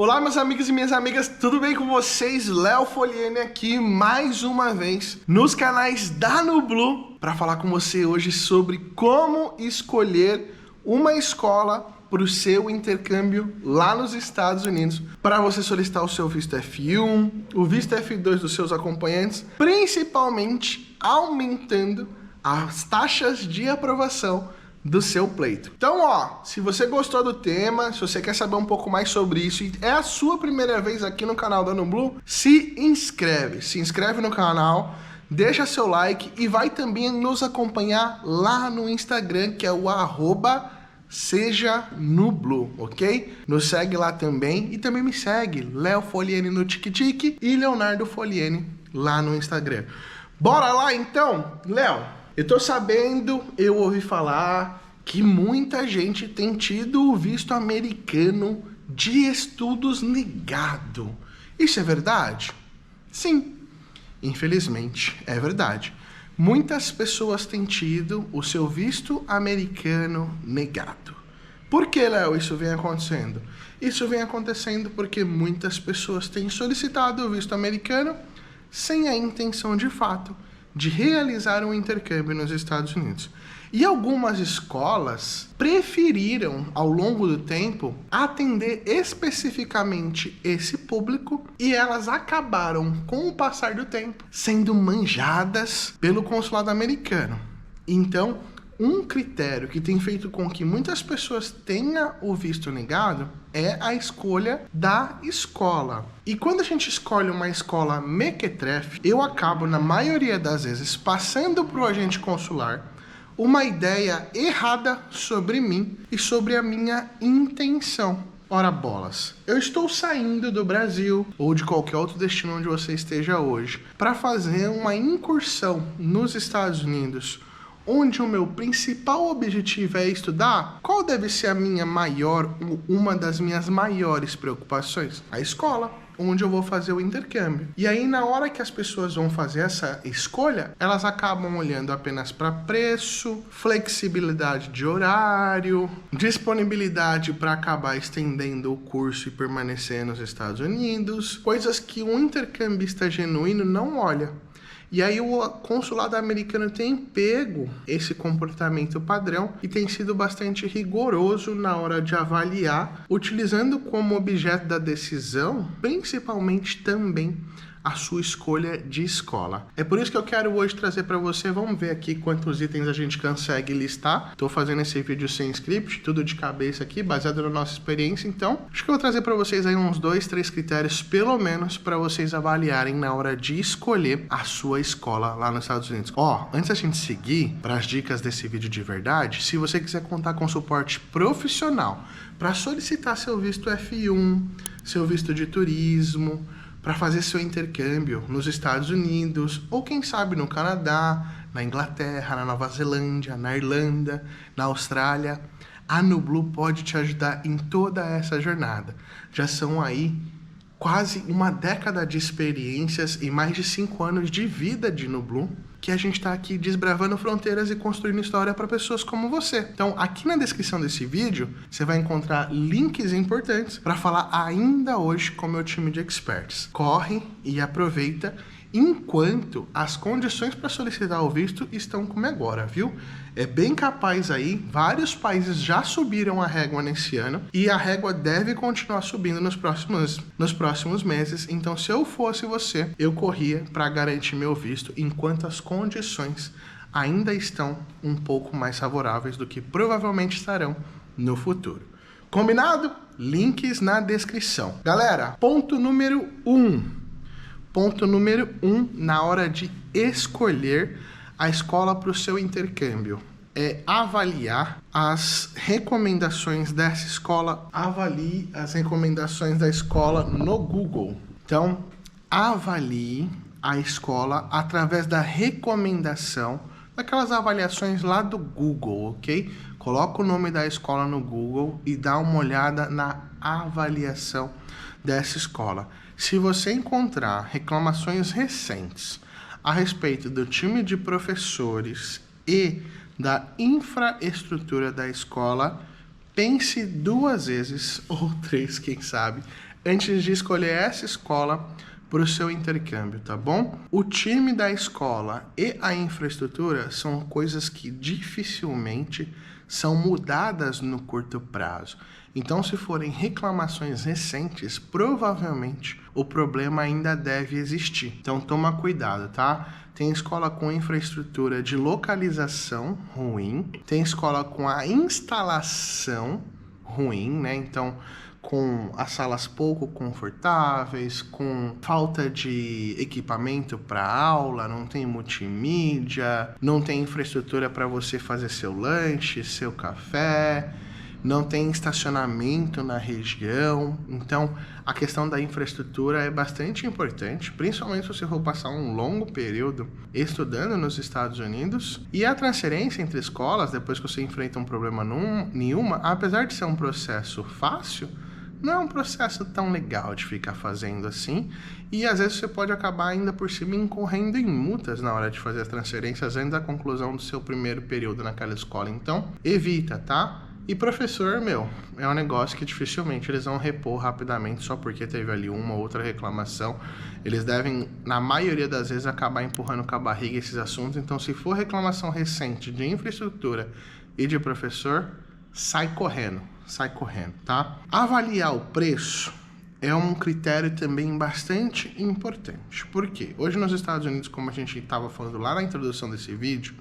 Olá, meus amigos e minhas amigas, tudo bem com vocês? Léo Foliene aqui mais uma vez nos canais da Nublu para falar com você hoje sobre como escolher uma escola para o seu intercâmbio lá nos Estados Unidos, para você solicitar o seu visto F1, o visto F2 dos seus acompanhantes, principalmente aumentando as taxas de aprovação do seu pleito. Então, se você gostou do tema, se você quer saber um pouco mais sobre isso e é a sua primeira vez aqui no canal da Nublu, se inscreve no canal, deixa seu like e vai também nos acompanhar lá no Instagram, que é o @sejanublu, ok? Nos segue lá também e também me segue, Léo Foliene no TikTok e Leonardo Foliene lá no Instagram. Bora lá então, Léo? Eu tô sabendo, eu ouvi falar que muita gente tem tido o visto americano de estudos negado. Isso é verdade? Sim, infelizmente é verdade. Muitas pessoas têm tido o seu visto americano negado. Por que, Léo, isso vem acontecendo? Isso vem acontecendo porque muitas pessoas têm solicitado o visto americano sem a intenção de fato de realizar um intercâmbio nos Estados Unidos. E algumas escolas preferiram, ao longo do tempo, atender especificamente esse público e elas acabaram, com o passar do tempo, sendo manjadas pelo consulado americano. Então, um critério que tem feito com que muitas pessoas tenham o visto negado é a escolha da escola. E quando a gente escolhe uma escola mequetrefe, eu acabo, na maioria das vezes, passando para o agente consular uma ideia errada sobre mim e sobre a minha intenção. Ora bolas, eu estou saindo do Brasil ou de qualquer outro destino onde você esteja hoje para fazer uma incursão nos Estados Unidos, onde o meu principal objetivo é estudar. Qual deve ser uma das minhas maiores preocupações? A escola, onde eu vou fazer o intercâmbio. E aí, na hora que as pessoas vão fazer essa escolha, elas acabam olhando apenas para preço, flexibilidade de horário, disponibilidade para acabar estendendo o curso e permanecer nos Estados Unidos, coisas que um intercambista genuíno não olha. E aí o consulado americano tem pego esse comportamento padrão e tem sido bastante rigoroso na hora de avaliar, utilizando como objeto da decisão, principalmente também a sua escolha de escola. É por isso que eu quero hoje trazer para você, vamos ver aqui quantos itens a gente consegue listar. Tô fazendo esse vídeo sem script, tudo de cabeça aqui, baseado na nossa experiência, então acho que eu vou trazer para vocês aí uns 2, 3 critérios, pelo menos, para vocês avaliarem na hora de escolher a sua escola lá nos Estados Unidos. Antes da gente seguir para as dicas desse vídeo de verdade, se você quiser contar com suporte profissional para solicitar seu visto F1, seu visto de turismo, para fazer seu intercâmbio nos Estados Unidos, ou quem sabe no Canadá, na Inglaterra, na Nova Zelândia, na Irlanda, na Austrália, a Nublu pode te ajudar em toda essa jornada. Já são aí quase uma década de experiências e mais de 5 anos de vida de Nublu, que a gente está aqui desbravando fronteiras e construindo história para pessoas como você. Então, aqui na descrição desse vídeo, você vai encontrar links importantes para falar ainda hoje com o meu time de experts. Corre e aproveita enquanto as condições para solicitar o visto estão como agora, viu? É bem capaz aí, vários países já subiram a régua nesse ano e a régua deve continuar subindo nos próximos meses. Então, se eu fosse você, eu corria para garantir meu visto enquanto as condições ainda estão um pouco mais favoráveis do que provavelmente estarão no futuro. Combinado? Links na descrição. Galera, ponto número 1. Ponto número 1 na hora de escolher a escola para o seu intercâmbio é avaliar as recomendações dessa escola. Avalie as recomendações da escola no Google. Então, avalie a escola através da recomendação, daquelas avaliações lá do Google, ok? Coloca o nome da escola no Google e dá uma olhada na avaliação dessa escola. Se você encontrar reclamações recentes a respeito do time de professores e da infraestrutura da escola, pense 2 vezes, ou 3, quem sabe, antes de escolher essa escola para o seu intercâmbio, tá bom? O time da escola e a infraestrutura são coisas que dificilmente são mudadas no curto prazo. Então, se forem reclamações recentes, provavelmente o problema ainda deve existir. Então, toma cuidado, tá? Tem escola com infraestrutura de localização ruim, tem escola com a instalação ruim, né? Então, com as salas pouco confortáveis, com falta de equipamento para aula, não tem multimídia, não tem infraestrutura para você fazer seu lanche, seu café, não tem estacionamento na região. Então, a questão da infraestrutura é bastante importante, principalmente se você for passar um longo período estudando nos Estados Unidos. E a transferência entre escolas, depois que você enfrenta um problema nenhuma, apesar de ser um processo fácil, não é um processo tão legal de ficar fazendo assim, e às vezes você pode acabar ainda por cima incorrendo em multas na hora de fazer as transferências antes da conclusão do seu primeiro período naquela escola. Então, evita, tá? E professor, é um negócio que dificilmente eles vão repor rapidamente só porque teve ali uma ou outra reclamação. Eles devem, na maioria das vezes, acabar empurrando com a barriga esses assuntos. Então, se for reclamação recente de infraestrutura e de professor, sai correndo, tá? Avaliar o preço é um critério também bastante importante. Por quê? Hoje nos Estados Unidos, como a gente estava falando lá na introdução desse vídeo,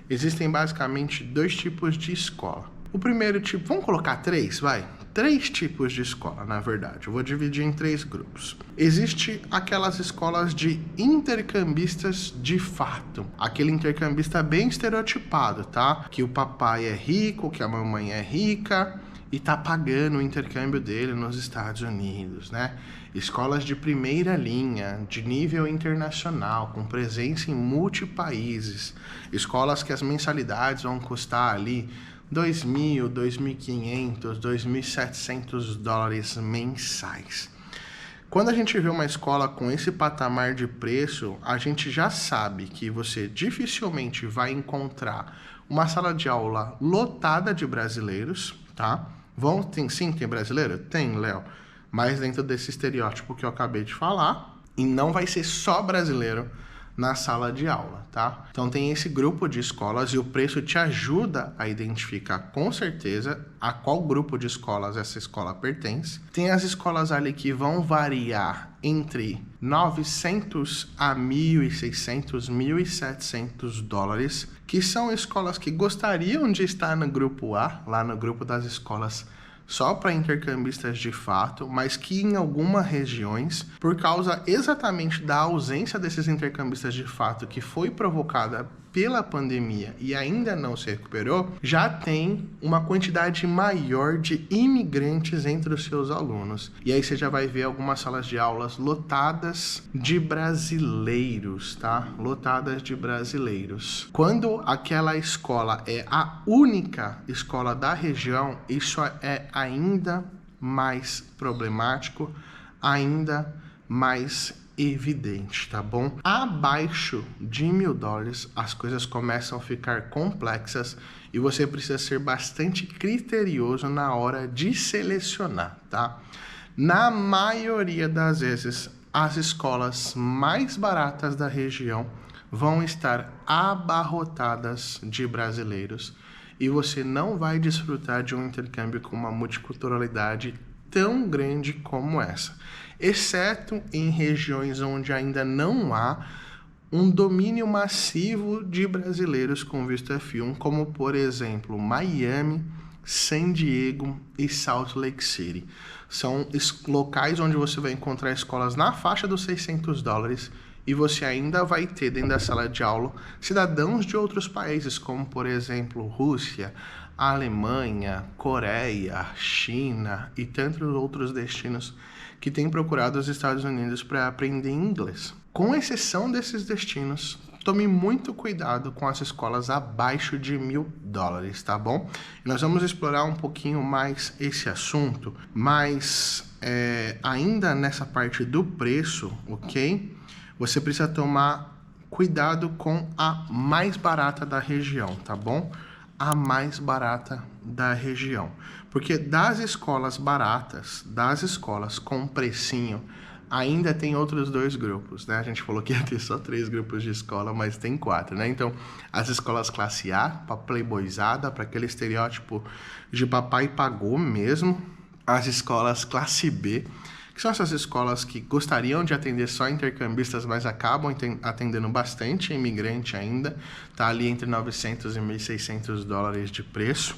existem basicamente 2 tipos de escola. O primeiro tipo, vamos colocar 3, vai? 3 tipos de escola, na verdade. Eu vou dividir em 3 grupos. Existe aquelas escolas de intercambistas de fato. Aquele intercambista bem estereotipado, tá? Que o papai é rico, que a mamãe é rica e tá pagando o intercâmbio dele nos Estados Unidos, né? Escolas de primeira linha, de nível internacional, com presença em multipaíses. Escolas que as mensalidades vão custar ali $2.000, $2.500, $2.700 mensais. Quando a gente vê uma escola com esse patamar de preço, a gente já sabe que você dificilmente vai encontrar uma sala de aula lotada de brasileiros, tá? Tem brasileiro? Tem, Léo. Mas dentro desse estereótipo que eu acabei de falar, e não vai ser só brasileiro na sala de aula, tá? Então tem esse grupo de escolas e o preço te ajuda a identificar com certeza a qual grupo de escolas essa escola pertence. Tem as escolas ali que vão variar entre 900 a 1.600, 1.700 dólares, que são escolas que gostariam de estar no grupo A, lá no grupo das escolas só para intercambistas de fato, mas que em algumas regiões, por causa exatamente da ausência desses intercambistas de fato que foi provocada pela pandemia e ainda não se recuperou, já tem uma quantidade maior de imigrantes entre os seus alunos. E aí você já vai ver algumas salas de aulas lotadas de brasileiros, tá? Lotadas de brasileiros. Quando aquela escola é a única escola da região, isso é ainda mais problemático, ainda mais evidente, tá bom? Abaixo de $1.000 as coisas começam a ficar complexas e você precisa ser bastante criterioso na hora de selecionar, tá? Na maioria das vezes, as escolas mais baratas da região vão estar abarrotadas de brasileiros e você não vai desfrutar de um intercâmbio com uma multiculturalidade tão grande como essa, exceto em regiões onde ainda não há um domínio massivo de brasileiros com visto F1, como por exemplo Miami, San Diego e Salt Lake City. São locais onde você vai encontrar escolas na faixa dos $600 e você ainda vai ter dentro da sala de aula cidadãos de outros países, como por exemplo Rússia, Alemanha, Coreia, China e tantos outros destinos que têm procurado os Estados Unidos para aprender inglês. Com exceção desses destinos, tome muito cuidado com as escolas abaixo de $1.000, tá bom? Nós vamos explorar um pouquinho mais esse assunto, mas ainda nessa parte do preço, ok? Você precisa tomar cuidado com a mais barata da região, tá bom? a mais barata da região. Porque das escolas baratas, das escolas com precinho, ainda tem outros 2 grupos, né? A gente falou que ia ter só 3 grupos de escola, mas tem 4, né? Então, as escolas classe A, para playboyzada, para aquele estereótipo de papai pagou mesmo. As escolas classe B, que são essas escolas que gostariam de atender só intercambistas, mas acabam atendendo bastante imigrante ainda, tá ali entre 900 e 1.600 dólares de preço.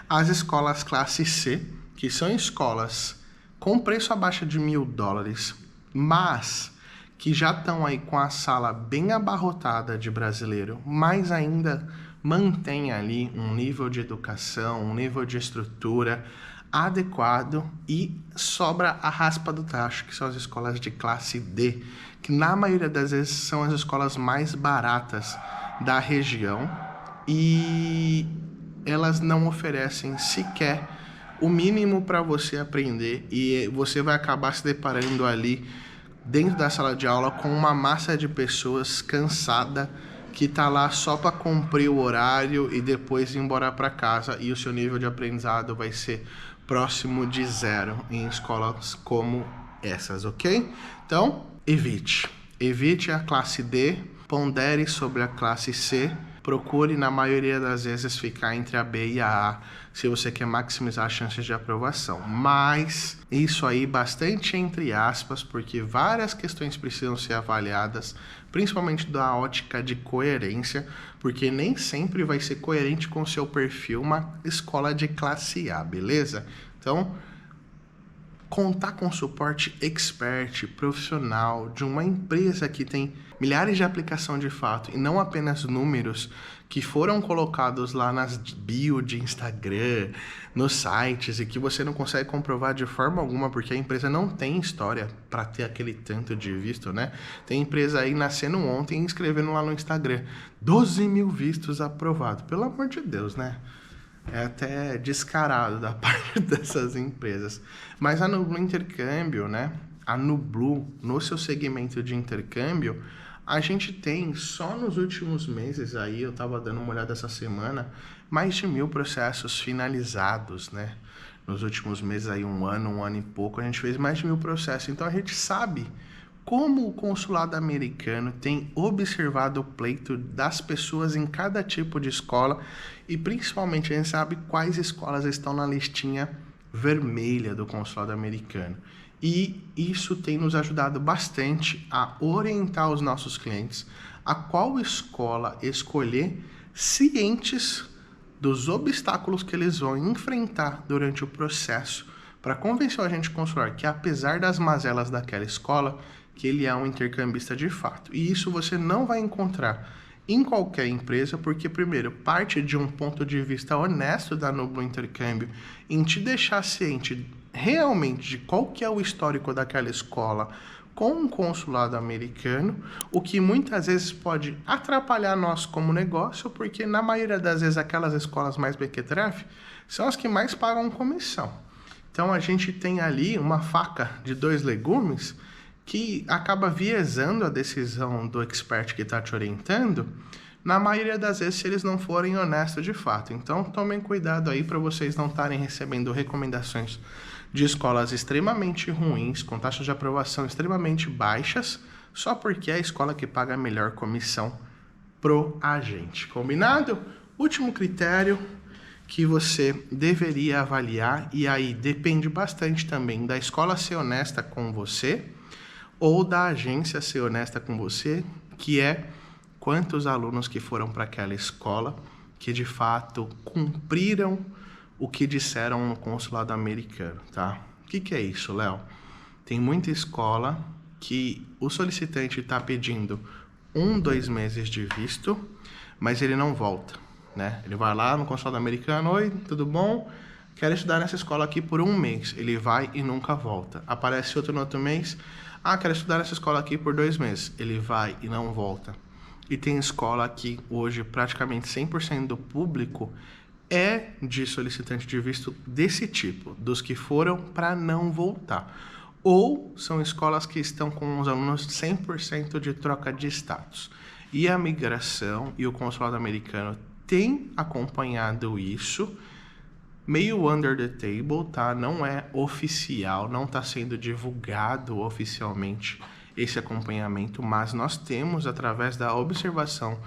As escolas classe C, que são escolas com preço abaixo de 1.000 dólares, mas que já estão aí com a sala bem abarrotada de brasileiro, mas ainda mantém ali um nível de educação, um nível de estrutura adequado e sobra a raspa do tacho, que são as escolas de classe D, que na maioria das vezes são as escolas mais baratas da região e elas não oferecem sequer o mínimo para você aprender e você vai acabar se deparando ali dentro da sala de aula com uma massa de pessoas cansada que tá lá só para cumprir o horário e depois ir embora para casa, e o seu nível de aprendizado vai ser próximo de 0 em escolas como essas, ok? Então, evite a classe D, pondere sobre a classe C, procure na maioria das vezes ficar entre a B e a A, se você quer maximizar as chances de aprovação. Mas isso aí bastante entre aspas, porque várias questões precisam ser avaliadas, principalmente da ótica de coerência, porque nem sempre vai ser coerente com o seu perfil uma escola de classe A, beleza? Então, contar com suporte expert, profissional, de uma empresa que tem milhares de aplicação de fato e não apenas números que foram colocados lá nas bio de Instagram, nos sites, e que você não consegue comprovar de forma alguma porque a empresa não tem história para ter aquele tanto de visto, né? Tem empresa aí nascendo ontem e escrevendo lá no Instagram 12 mil vistos aprovados. Pelo amor de Deus, né? É até descarado da parte dessas empresas. Mas a Nublu Intercâmbio, né? A Nublu, no seu segmento de intercâmbio, a gente tem só nos últimos meses aí, eu tava dando uma olhada essa semana, mais de 1.000 processos finalizados, né? Nos últimos meses aí, um ano e pouco, a gente fez mais de 1.000 processos. Então a gente sabe como o consulado americano tem observado o pleito das pessoas em cada tipo de escola e principalmente a gente sabe quais escolas estão na listinha vermelha do consulado americano. E isso tem nos ajudado bastante a orientar os nossos clientes a qual escola escolher, cientes dos obstáculos que eles vão enfrentar durante o processo, para convencer o agente consular que, apesar das mazelas daquela escola, que ele é um intercambista de fato. E isso você não vai encontrar em qualquer empresa, porque, primeiro, parte de um ponto de vista honesto da Nublu Intercâmbio em te deixar ciente realmente de qual que é o histórico daquela escola com um consulado americano, o que muitas vezes pode atrapalhar nós como negócio, porque na maioria das vezes aquelas escolas mais mequetrefe são as que mais pagam comissão. Então a gente tem ali uma faca de 2 legumes que acaba viesando a decisão do expert que está te orientando, na maioria das vezes, se eles não forem honestos de fato. Então, tomem cuidado aí para vocês não estarem recebendo recomendações de escolas extremamente ruins, com taxas de aprovação extremamente baixas, só porque é a escola que paga a melhor comissão pro agente. Combinado? Último critério que você deveria avaliar, e aí depende bastante também da escola ser honesta com você, ou da agência ser honesta com você, que é quantos alunos que foram para aquela escola que de fato cumpriram o que disseram no consulado americano, tá? O que é isso, Léo? Tem muita escola que o solicitante está pedindo 2 meses de visto, mas ele não volta, né? Ele vai lá no consulado americano, oi, tudo bom? Quero estudar nessa escola aqui por 1 mês. Ele vai e nunca volta. Aparece outro no outro mês, quero estudar nessa escola aqui por 2 meses. Ele vai e não volta. E tem escola que hoje praticamente 100% do público é de solicitante de visto desse tipo, dos que foram para não voltar. Ou são escolas que estão com os alunos 100% de troca de status. E a migração e o consulado americano tem acompanhado isso, meio under the table, tá? Não é oficial, não está sendo divulgado oficialmente esse acompanhamento, mas nós temos, através da observação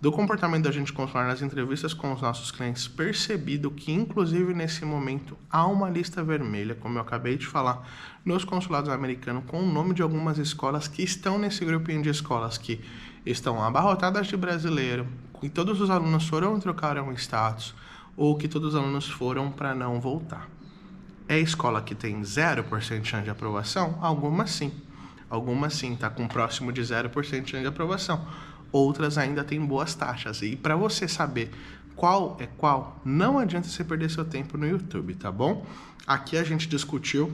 do comportamento da agente consular nas entrevistas com os nossos clientes, percebido que, inclusive, nesse momento, há uma lista vermelha, como eu acabei de falar, nos consulados americanos, com o nome de algumas escolas que estão nesse grupinho de escolas que estão abarrotadas de brasileiro, e todos os alunos foram e trocaram status, ou que todos os alunos foram para não voltar. É escola que tem 0% de chance de aprovação? Algumas sim. Algumas sim, está com próximo de 0% de chance de aprovação. Outras ainda têm boas taxas. E para você saber qual é qual, não adianta você perder seu tempo no YouTube, tá bom? Aqui a gente discutiu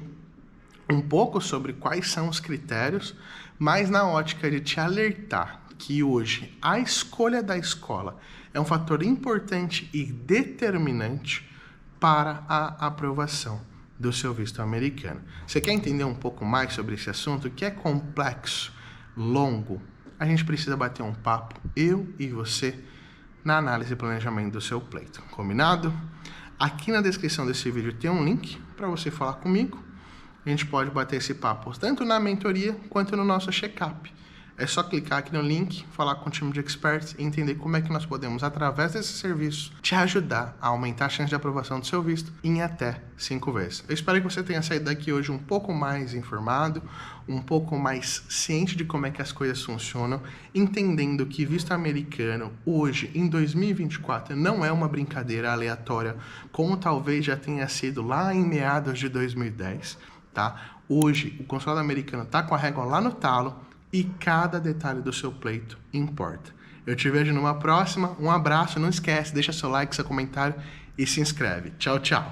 um pouco sobre quais são os critérios, mas na ótica de te alertar que hoje a escolha da escola é um fator importante e determinante para a aprovação do seu visto americano. Você quer entender um pouco mais sobre esse assunto, que é complexo, longo? A gente precisa bater um papo, eu e você, na análise e planejamento do seu pleito. Combinado? Aqui na descrição desse vídeo tem um link para você falar comigo. A gente pode bater esse papo tanto na mentoria quanto no nosso check-up. É só clicar aqui no link, falar com o time de experts e entender como é que nós podemos, através desse serviço, te ajudar a aumentar a chance de aprovação do seu visto em até 5 vezes. Eu espero que você tenha saído daqui hoje um pouco mais informado, um pouco mais ciente de como é que as coisas funcionam, entendendo que visto americano, hoje, em 2024, não é uma brincadeira aleatória, como talvez já tenha sido lá em meados de 2010, tá? Hoje, o consulado americano está com a régua lá no talo, e cada detalhe do seu pleito importa. Eu te vejo numa próxima, um abraço, não esquece, deixa seu like, seu comentário e se inscreve. Tchau, tchau!